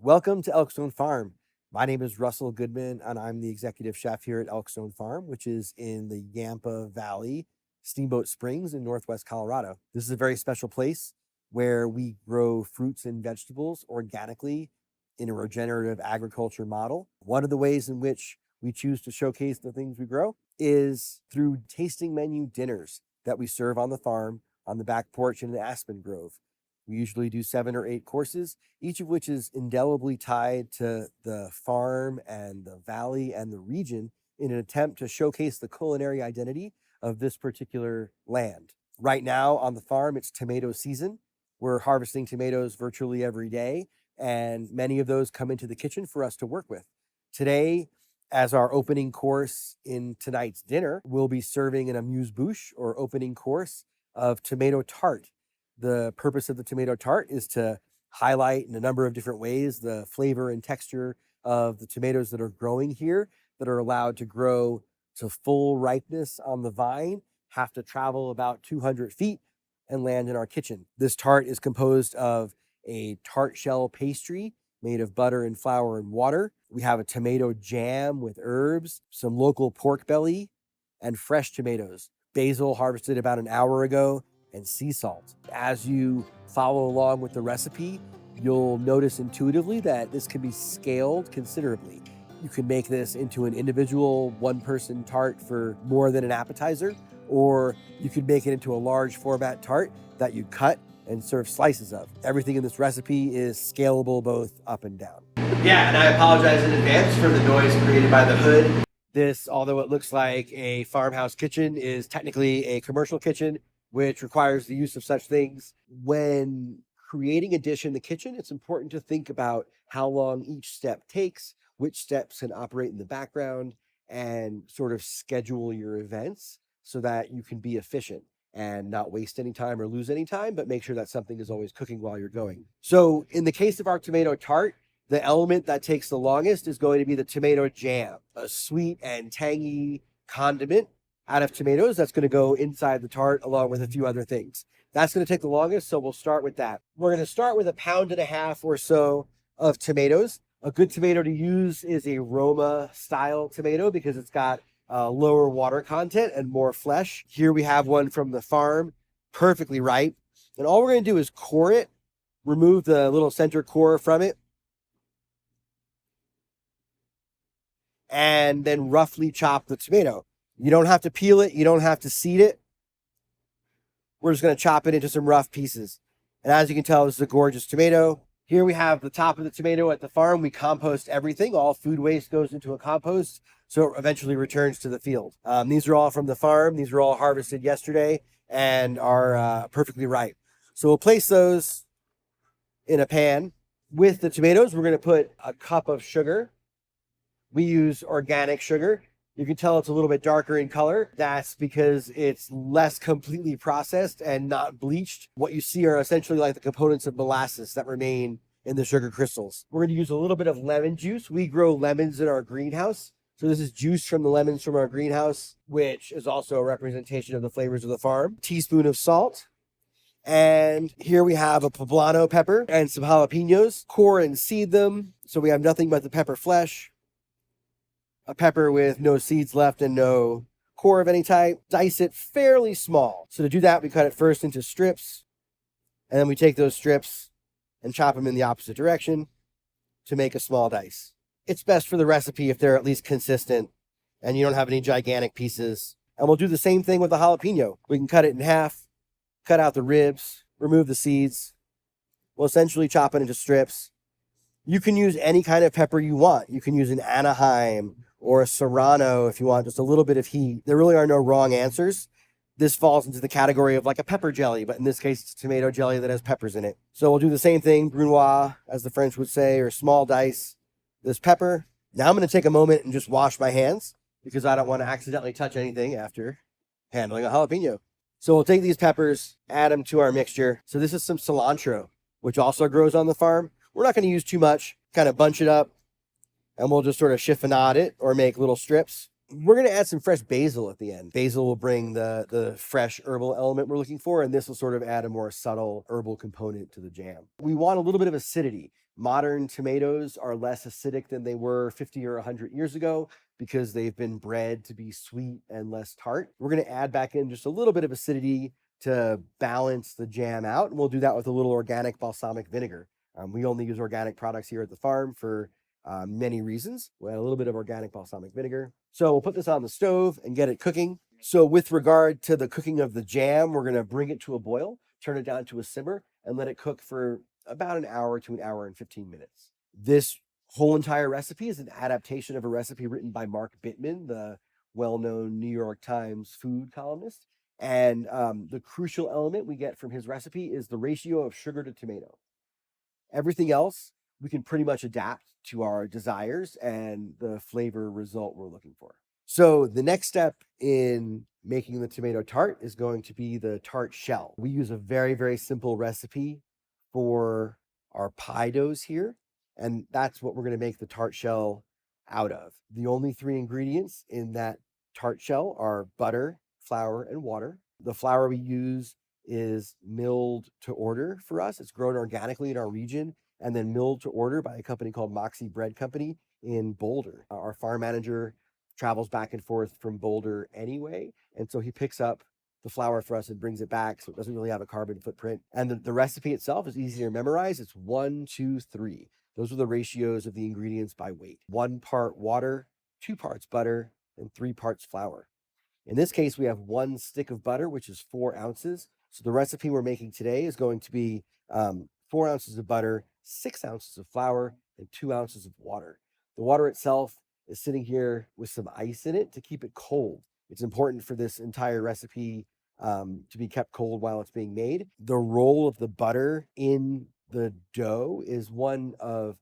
Welcome to Elkstone Farm. My name is Russell Goodman, and I'm the executive chef here at Elkstone Farm, which is in the Yampa Valley, Steamboat Springs in Northwest Colorado. This is a very special place where we grow fruits and vegetables organically in a regenerative agriculture model. One of the ways in which we choose to showcase the things we grow is through tasting menu dinners that we serve on the farm on the back porch in an aspen grove. We usually do 7 or 8 courses, each of which is indelibly tied to the farm and the valley and the region in an attempt to showcase the culinary identity of this particular land. Right now on the farm, it's tomato season. We're harvesting tomatoes virtually every day, and many of those come into the kitchen for us to work with. Today, as our opening course in tonight's dinner, we'll be serving an amuse-bouche or opening course of tomato tart. The purpose of the tomato tart is to highlight in a number of different ways the flavor and texture of the tomatoes that are growing here, that are allowed to grow to full ripeness on the vine, have to travel about 200 feet and land in our kitchen. This tart is composed of a tart shell pastry made of butter and flour and water. We have a tomato jam with herbs, some local pork belly, and fresh tomatoes. Basil harvested about an hour ago, and sea salt. As you follow along with the recipe, you'll notice intuitively that this can be scaled considerably. You can make this into an individual one-person tart for more than an appetizer, or you could make it into a large format tart that you cut and serve slices of. Everything in this recipe is scalable both up and down. Yeah, and I apologize in advance for the noise created by the hood. This, although it looks like a farmhouse kitchen, is technically a commercial kitchen, which requires the use of such things. When creating a dish in the kitchen, it's important to think about how long each step takes, which steps can operate in the background, and sort of schedule your events so that you can be efficient and not waste any time or lose any time, but make sure that something is always cooking while you're going. So in the case of our tomato tart, the element that takes the longest is going to be the tomato jam, a sweet and tangy condiment out of tomatoes that's going to go inside the tart along with a few other things. That's going to take the longest, so we'll start with that. We're going to start with 1.5 pounds or so of tomatoes. A good tomato to use is a Roma style tomato because it's got lower water content and more flesh. Here we have one from the farm, perfectly ripe. And all we're going to do is core it, remove the little center core from it, and then roughly chop the tomato. You don't have to peel it. You don't have to seed it. We're just going to chop it into some rough pieces. And as you can tell, this is a gorgeous tomato. Here we have the top of the tomato at the farm. We compost everything. All food waste goes into a compost, so it eventually returns to the field. These are all from the farm. These were all harvested yesterday and are perfectly ripe. So we'll place those in a pan. With the tomatoes, we're going to put a cup of sugar. We use organic sugar. You can tell it's a little bit darker in color. That's because it's less completely processed and not bleached. What you see are essentially like the components of molasses that remain in the sugar crystals. We're going to use a little bit of lemon juice. We grow lemons in our greenhouse. So this is juice from the lemons from our greenhouse, which is also a representation of the flavors of the farm. Teaspoon of salt. And here we have a poblano pepper and some jalapenos. Core and seed them so we have nothing but the pepper flesh. A pepper with no seeds left and no core of any type. Dice it fairly small. So to do that, we cut it first into strips, and then we take those strips and chop them in the opposite direction to make a small dice. It's best for the recipe if they're at least consistent and you don't have any gigantic pieces. And we'll do the same thing with the jalapeno. We can cut it in half, cut out the ribs, remove the seeds. We'll essentially chop it into strips. You can use any kind of pepper you want. You can use an Anaheim or a Serrano if you want just a little bit of heat. There really are no wrong answers. This falls into the category of like a pepper jelly, but in this case, it's tomato jelly that has peppers in it. So we'll do the same thing, brunoise, as the French would say, or small dice. This pepper. Now I'm going to take a moment and just wash my hands because I don't want to accidentally touch anything after handling a jalapeno. So we'll take these peppers, add them to our mixture. So this is some cilantro, which also grows on the farm. We're not going to use too much, kind of bunch it up, and we'll just sort of chiffonade it or make little strips. We're going to add some fresh basil at the end. Basil will bring the fresh herbal element we're looking for, and this will sort of add a more subtle herbal component to the jam. We want a little bit of acidity. Modern tomatoes are less acidic than they were 50 or 100 years ago because they've been bred to be sweet and less tart. We're going to add back in just a little bit of acidity to balance the jam out, and we'll do that with a little organic balsamic vinegar. We only use organic products here at the farm for many reasons. We'll add a little bit of organic balsamic vinegar. So we'll put this on the stove and get it cooking. So with regard to the cooking of the jam, we're going to bring it to a boil, turn it down to a simmer, and let it cook for about an hour to an hour and 15 minutes. This whole entire recipe is an adaptation of a recipe written by Mark Bittman, the well-known New York Times food columnist. And the crucial element we get from his recipe is the ratio of sugar to tomato. Everything else we can pretty much adapt to our desires and the flavor result we're looking for. So the next step in making the tomato tart is going to be the tart shell. We use a very, very simple recipe for our pie doughs here, and that's what we're going to make the tart shell out of. The only 3 ingredients in that tart shell are butter, flour, and water. The flour we use is milled to order for us. It's grown organically in our region and then milled to order by a company called Moxie Bread Company in Boulder. Our farm manager travels back and forth from Boulder anyway, and so he picks up the flour for us and brings it back, so it doesn't really have a carbon footprint. And the recipe itself is easy to memorize. It's 1, 2, 3. Those are the ratios of the ingredients by weight. 1 part water, 2 parts butter, and 3 parts flour. In this case, we have 1 stick of butter, which is 4 ounces. So the recipe we're making today is going to be 4 ounces of butter, 6 ounces of flour, and 2 ounces of water. The water itself is sitting here with some ice in it to keep it cold. It's important for this entire recipe to be kept cold while it's being made. The role of the butter in the dough is one of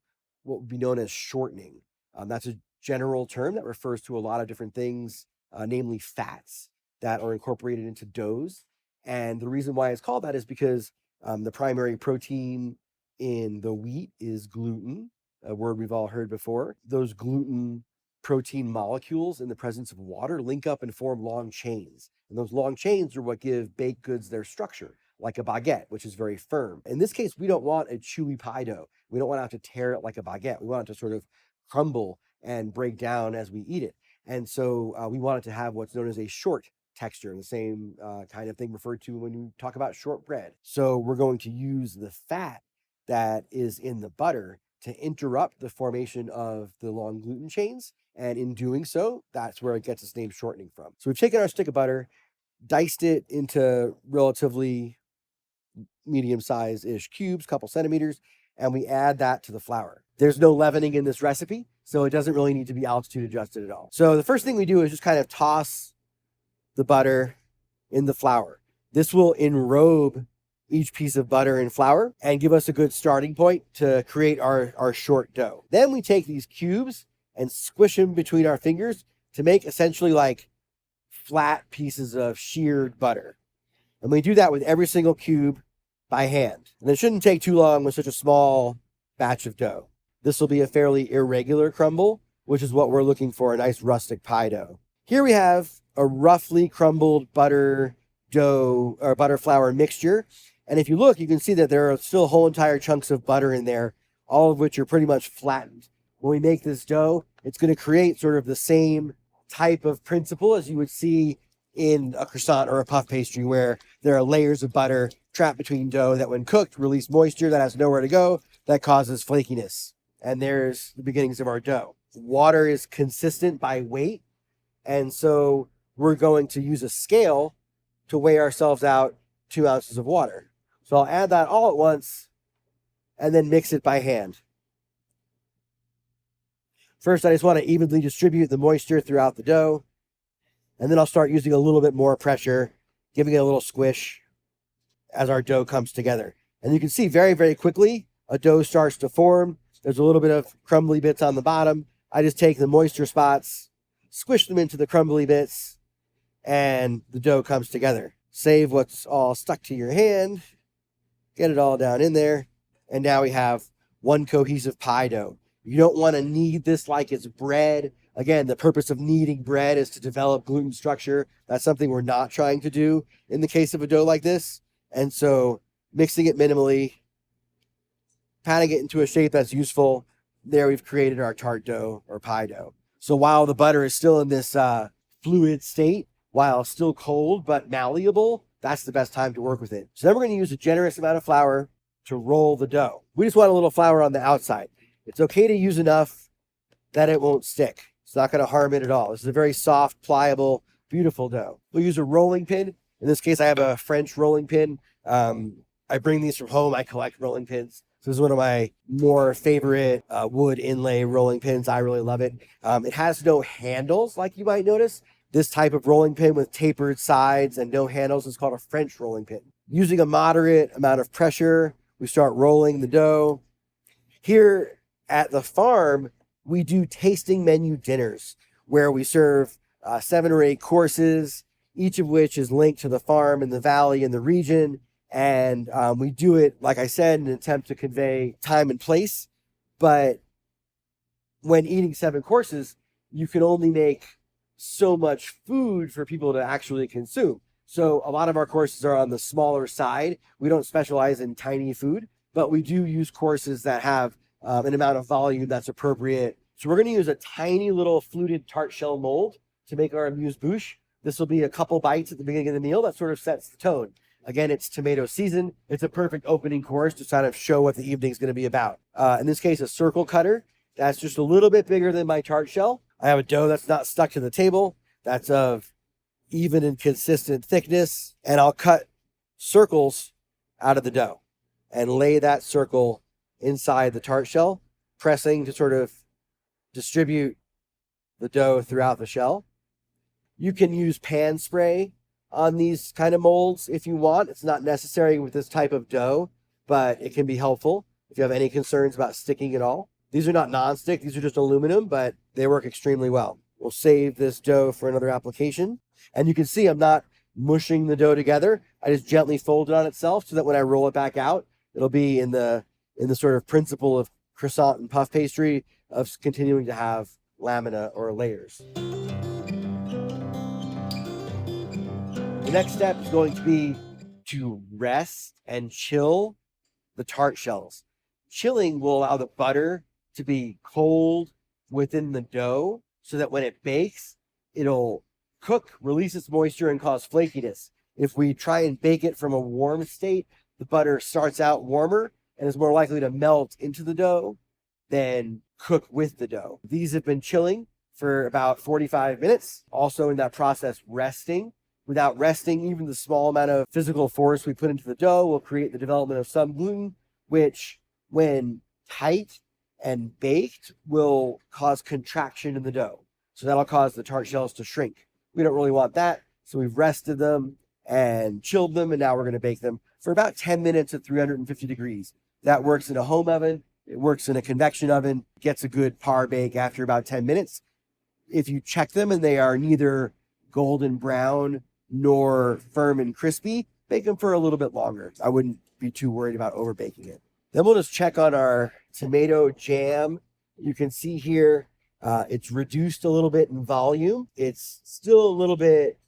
what would be known as shortening. That's a general term that refers to a lot of different things, namely fats that are incorporated into doughs. And the reason why it's called that is because the primary protein in the wheat is gluten, a word we've all heard before. Those gluten protein molecules in the presence of water link up and form long chains. And those long chains are what give baked goods their structure, like a baguette, which is very firm. In this case, we don't want a chewy pie dough. We don't want to have to tear it like a baguette. We want it to sort of crumble and break down as we eat it. And so we want it to have what's known as a short texture, the same kind of thing referred to when you talk about shortbread. So we're going to use the fat that is in the butter to interrupt the formation of the long gluten chains. And in doing so, that's where it gets its name shortening from. So we've taken our stick of butter, diced it into relatively medium-sized-ish cubes, couple centimeters, and we add that to the flour. There's no leavening in this recipe, so it doesn't really need to be altitude adjusted at all. So the first thing we do is just kind of toss the butter in the flour. This will enrobe each piece of butter in flour and give us a good starting point to create our short dough. Then we take these cubes and squish them between our fingers to make essentially like flat pieces of sheared butter. And we do that with every single cube by hand. And it shouldn't take too long with such a small batch of dough. This will be a fairly irregular crumble, which is what we're looking for, a nice rustic pie dough. Here we have a roughly crumbled butter dough or butter flour mixture. And if you look, you can see that there are still whole entire chunks of butter in there, all of which are pretty much flattened. When we make this dough, it's going to create sort of the same type of principle as you would see in a croissant or a puff pastry, where there are layers of butter trapped between dough that when cooked release moisture that has nowhere to go, that causes flakiness. And there's the beginnings of our dough. Water is consistent by weight, and so we're going to use a scale to weigh ourselves out 2 ounces of water. So I'll add that all at once and then mix it by hand. First, I just want to evenly distribute the moisture throughout the dough. And then I'll start using a little bit more pressure, giving it a little squish as our dough comes together. And you can see very, very quickly, a dough starts to form. There's a little bit of crumbly bits on the bottom. I just take the moisture spots, squish them into the crumbly bits, and the dough comes together. Save what's all stuck to your hand, get it all down in there, and now we have one cohesive pie dough. You don't want to knead this like it's bread. Again, the purpose of kneading bread is to develop gluten structure. That's something we're not trying to do in the case of a dough like this. And so mixing it minimally patting it into a shape that's useful. There we've created our tart dough or pie dough. So while the butter is still in this fluid state, while still cold but malleable, that's the best time to work with it. So then we're going to use a generous amount of flour to roll the dough. We just want a little flour on the outside. It's okay to use enough that it won't stick. It's not going to harm it at all. This is a very soft, pliable, beautiful dough. We'll use a rolling pin. In this case, I have a French rolling pin. I bring these from home. I collect rolling pins. So this is one of my more favorite wood inlay rolling pins. I really love it. It has no handles, like you might notice. This type of rolling pin with tapered sides and no handles is called a French rolling pin. Using a moderate amount of pressure, we start rolling the dough. Here at the farm, we do tasting menu dinners where we serve 7 or 8 courses, each of which is linked to the farm and the valley and the region. And we do it, like I said, in an attempt to convey time and place. But when eating 7 courses, you can only make so much food for people to actually consume. So a lot of our courses are on the smaller side. We don't specialize in tiny food, but we do use courses that have an amount of volume that's appropriate. So we're going to use a tiny little fluted tart shell mold to make our amuse-bouche. This will be a couple bites at the beginning of the meal. That sort of sets the tone. Again, it's tomato season. It's a perfect opening course to kind of show what the evening's going to be about. In this case, a circle cutter. That's just a little bit bigger than my tart shell. I have a dough that's not stuck to the table. That's of even and consistent thickness. And I'll cut circles out of the dough and lay that circle inside the tart shell, pressing to sort of distribute the dough throughout the shell. You can use pan spray on these kind of molds if you want. It's not necessary with this type of dough, but it can be helpful if you have any concerns about sticking at all. These are not non-stick, these are just aluminum, but they work extremely well. We'll save this dough for another application. And you can see I'm not mushing the dough together. I just gently fold it on itself so that when I roll it back out, it'll be in the sort of principle of croissant and puff pastry of continuing to have lamina or layers. The next step is going to be to rest and chill the tart shells. Chilling will allow the butter to be cold within the dough so that when it bakes, it'll cook, release its moisture, and cause flakiness. If we try and bake it from a warm state, the butter starts out warmer and is more likely to melt into the dough than cook with the dough. These have been chilling for about 45 minutes. Also in that process, resting. Without resting, even the small amount of physical force we put into the dough will create the development of some gluten, which when tight and baked will cause contraction in the dough. So that'll cause the tart shells to shrink. We don't really want that. So we've rested them and chilled them, and now we're going to bake them for about 10 minutes at 350 degrees. That works in a home oven. It works in a convection oven, gets a good par bake after about 10 minutes. If you check them and they are neither golden brown nor firm and crispy, bake them for a little bit longer. I wouldn't be too worried about over baking it. Then we'll just check on our tomato jam. You can see here, it's reduced a little bit in volume. It's still a little bit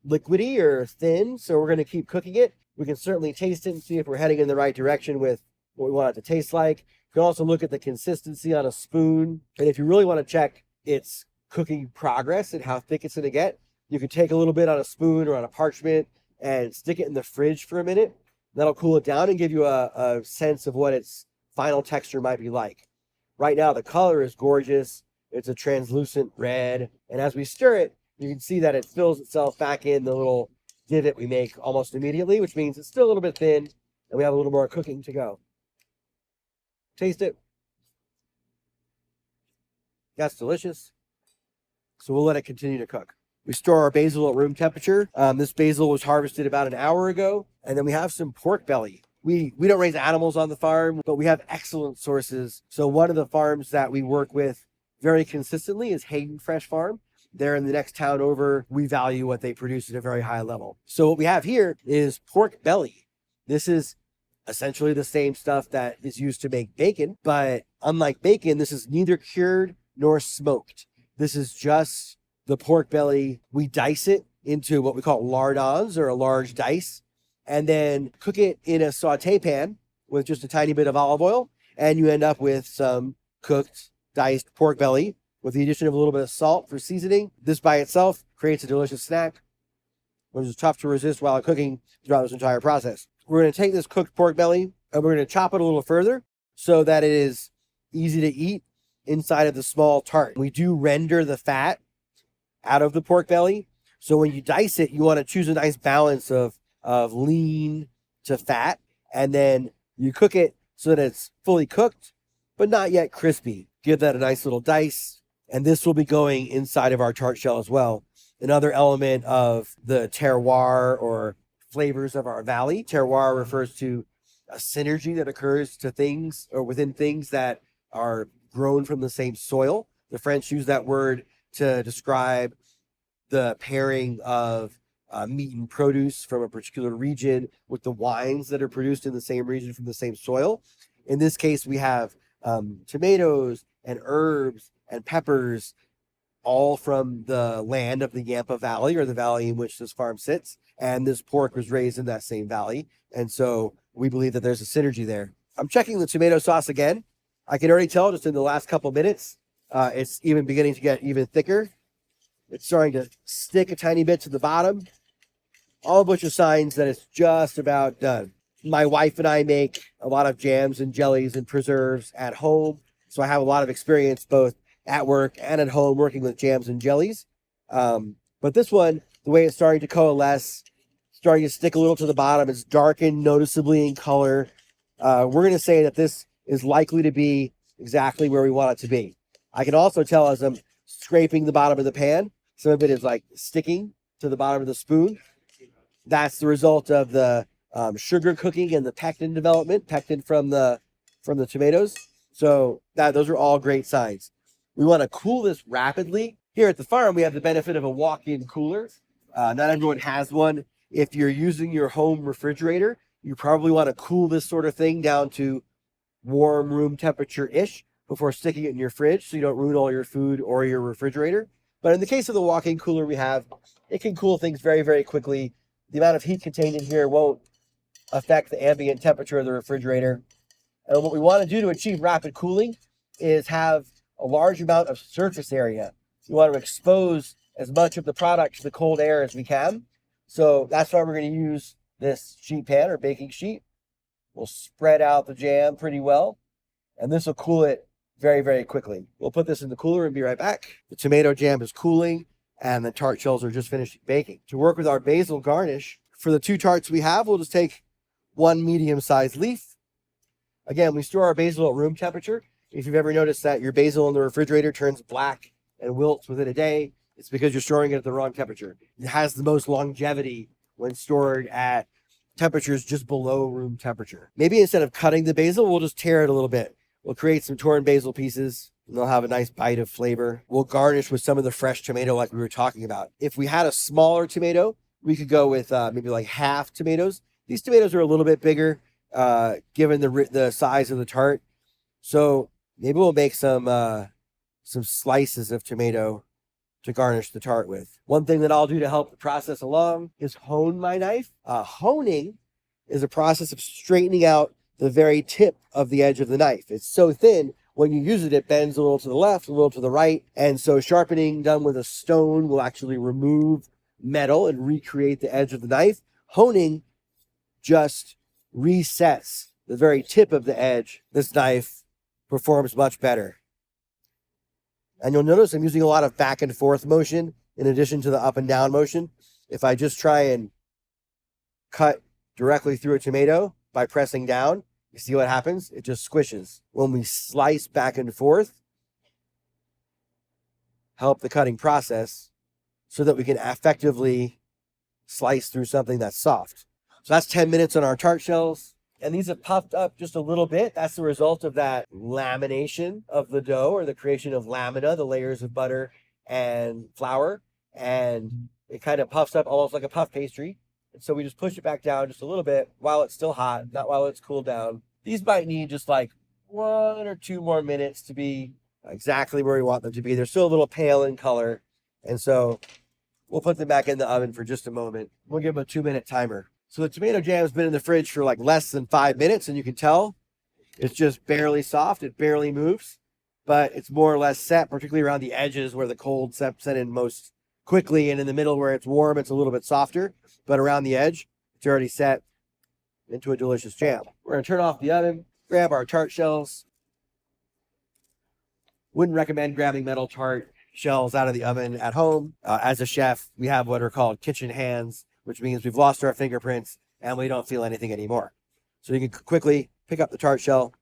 liquidy or thin, so we're going to keep cooking it. We can certainly taste it and see if we're heading in the right direction with what we want it to taste like. You can also look at the consistency on a spoon. And if you really want to check its cooking progress and how thick it's going to get, you can take a little bit on a spoon or on a parchment and stick it in the fridge for a minute. That'll cool it down and give you a sense of what its final texture might be like. Right now, the color is gorgeous. It's a translucent red. And as we stir it, you can see that it fills itself back in the little divot we make almost immediately, which means it's still a little bit thin and we have a little more cooking to go. Taste it. That's delicious. So we'll let it continue to cook. We store our basil at room temperature. This basil was harvested about an hour ago. And then we have some pork belly. We don't raise animals on the farm, but we have excellent sources. So one of the farms that we work with very consistently is Hayden Fresh Farm. They're in the next town over. We value what they produce at a very high level. So what we have here is pork belly. This is essentially the same stuff that is used to make bacon, but unlike bacon, this is neither cured nor smoked. This is just the pork belly. We dice it into what we call lardons or a large dice, and then cook it in a saute pan with just a tiny bit of olive oil. and you end up with some cooked diced pork belly with the addition of a little bit of salt for seasoning. This by itself creates a delicious snack, which is tough to resist while cooking throughout this entire process. We're going to take this cooked pork belly and we're going to chop it a little further so that it is easy to eat inside of the small tart. We do render the fat out of the pork belly. So when you dice it, you want to choose a nice balance of lean to fat. And then you cook it so that it's fully cooked, but not yet crispy. Give that a nice little dice. And this will be going inside of our tart shell as well. Another element of the terroir or flavors of our valley. Terroir refers to a synergy that occurs to things or within things that are grown from the same soil. The French use that word to describe the pairing of meat and produce from a particular region with the wines that are produced in the same region from the same soil. In this case, we have tomatoes and herbs and peppers, all from the land of the Yampa Valley, or the valley in which this farm sits. And this pork was raised in that same valley. And so we believe that there's a synergy there. I'm checking the tomato sauce again. I can already tell just in the last couple minutes, it's even beginning to get even thicker. It's starting to stick a tiny bit to the bottom. All of which are signs that it's just about done. My wife and I make a lot of jams and jellies and preserves at home. So I have a lot of experience both at work and at home working with jams and jellies. But this one, the way it's starting to coalesce, starting to stick a little to the bottom, it's darkened noticeably in color. We're going to say that this is likely to be exactly where we want it to be. I can also tell as I'm scraping the bottom of the pan, some of it is like sticking to the bottom of the spoon. That's the result of the sugar cooking and the pectin development, pectin from the tomatoes. So those are all great signs. We want to cool this rapidly. Here at the farm, we have the benefit of a walk-in cooler. Not everyone has one. If you're using your home refrigerator, you probably want to cool this sort of thing down to warm room temperature-ish before sticking it in your fridge so you don't ruin all your food or your refrigerator. But in the case of the walk-in cooler we have, it can cool things very, very quickly. The amount of heat contained in here won't affect the ambient temperature of the refrigerator. And what we want to do to achieve rapid cooling is have a large amount of surface area. We want to expose as much of the product to the cold air as we can. So that's why we're going to use this sheet pan or baking sheet. We'll spread out the jam pretty well, and this will cool it very, very quickly. We'll put this in the cooler and be right back. The tomato jam is cooling, and the tart shells are just finished baking. To work with our basil garnish, for the 2 tarts we have, we'll just take 1 medium-sized leaf. Again, we store our basil at room temperature. If you've ever noticed that your basil in the refrigerator turns black and wilts within a day, it's because you're storing it at the wrong temperature. It has the most longevity when stored at temperatures just below room temperature. Maybe instead of cutting the basil, we'll just tear it a little bit. We'll create some torn basil pieces, and they'll have a nice bite of flavor. We'll garnish with some of the fresh tomato like we were talking about. If we had a smaller tomato, we could go with maybe like half tomatoes. These tomatoes are a little bit bigger, given the size of the tart. So maybe we'll make some slices of tomato to garnish the tart with. One thing that I'll do to help the process along is hone my knife. Honing is a process of straightening out the very tip of the edge of the knife. It's so thin, when you use it, it bends a little to the left, a little to the right. And so sharpening done with a stone will actually remove metal and recreate the edge of the knife. Honing just resets the very tip of the edge. This knife performs much better. And you'll notice I'm using a lot of back and forth motion in addition to the up and down motion. If I just try and cut directly through a tomato by pressing down, you see what happens? It just squishes. When we slice back and forth, help the cutting process so that we can effectively slice through something that's soft. So that's 10 minutes on our tart shells. And these have puffed up just a little bit. That's the result of that lamination of the dough, or the creation of lamina, the layers of butter and flour. And it kind of puffs up almost like a puff pastry. And so we just push it back down just a little bit while it's still hot, not while it's cooled down. These might need just like 1 or 2 more minutes to be exactly where we want them to be. They're still a little pale in color. And so we'll put them back in the oven for just a moment. We'll give them a 2-minute timer. So the tomato jam has been in the fridge for like less than 5 minutes, and you can tell It's just barely soft. It barely moves, but it's more or less set, particularly around the edges where the cold set in most quickly, and in the middle where it's warm, it's a little bit softer, but around the edge, it's already set into a delicious jam. We're going to turn off the oven, grab our tart shells. Wouldn't recommend grabbing metal tart shells out of the oven at home. As a chef, we have what are called kitchen hands, which means we've lost our fingerprints and we don't feel anything anymore. So you can quickly pick up the tart shell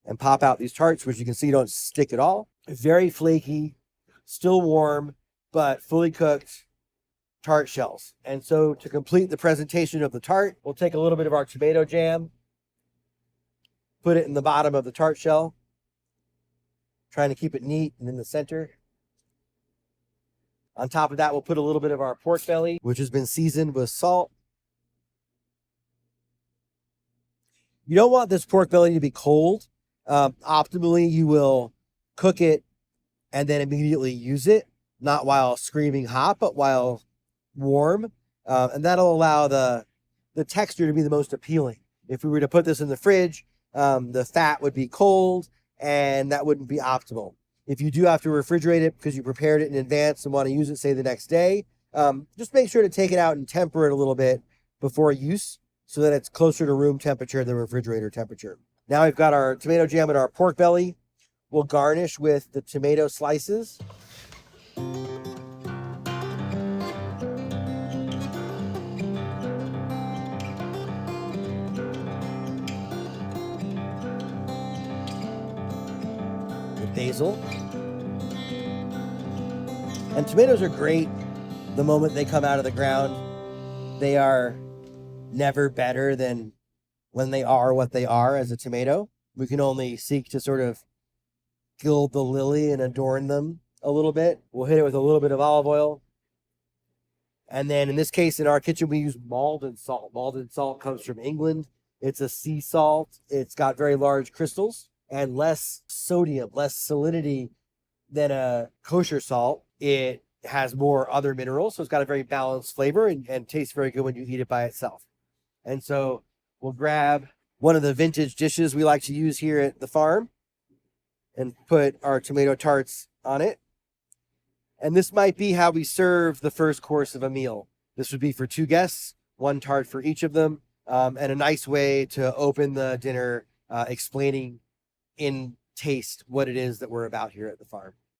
and pop out these tarts, which you can see don't stick at all. Very flaky, still warm, but fully cooked tart shells. And so to complete the presentation of the tart, we'll take a little bit of our tomato jam, put it in the bottom of the tart shell, trying to keep it neat and in the center. On top of that, we'll put a little bit of our pork belly, which has been seasoned with salt. You don't want this pork belly to be cold. Optimally, you will cook it and then immediately use it, not while screaming hot, but while warm. And that'll allow the texture to be the most appealing. If we were to put this in the fridge, the fat would be cold and that wouldn't be optimal. If you do have to refrigerate it because you prepared it in advance and want to use it, say, the next day, just make sure to take it out and temper it a little bit before use so that it's closer to room temperature than refrigerator temperature. Now we've got our tomato jam and our pork belly. We'll garnish with the tomato slices. Basil. And tomatoes are great the moment they come out of the ground. They are never better than when they are what they are as a tomato. We can only seek to sort of gild the lily and adorn them a little bit. We'll hit it with a little bit of olive oil. And then in this case, in our kitchen, we use Maldon salt. Maldon salt comes from England. It's a sea salt. It's got very large crystals and less sodium, less salinity than a kosher salt. It has more other minerals, so it's got a very balanced flavor and tastes very good when you eat it by itself. And so we'll grab one of the vintage dishes we like to use here at the farm and put our tomato tarts on it. And this might be how we serve the first course of a meal. This would be for 2 guests, 1 tart for each of them, and a nice way to open the dinner, explaining in taste what it is that we're about here at the farm.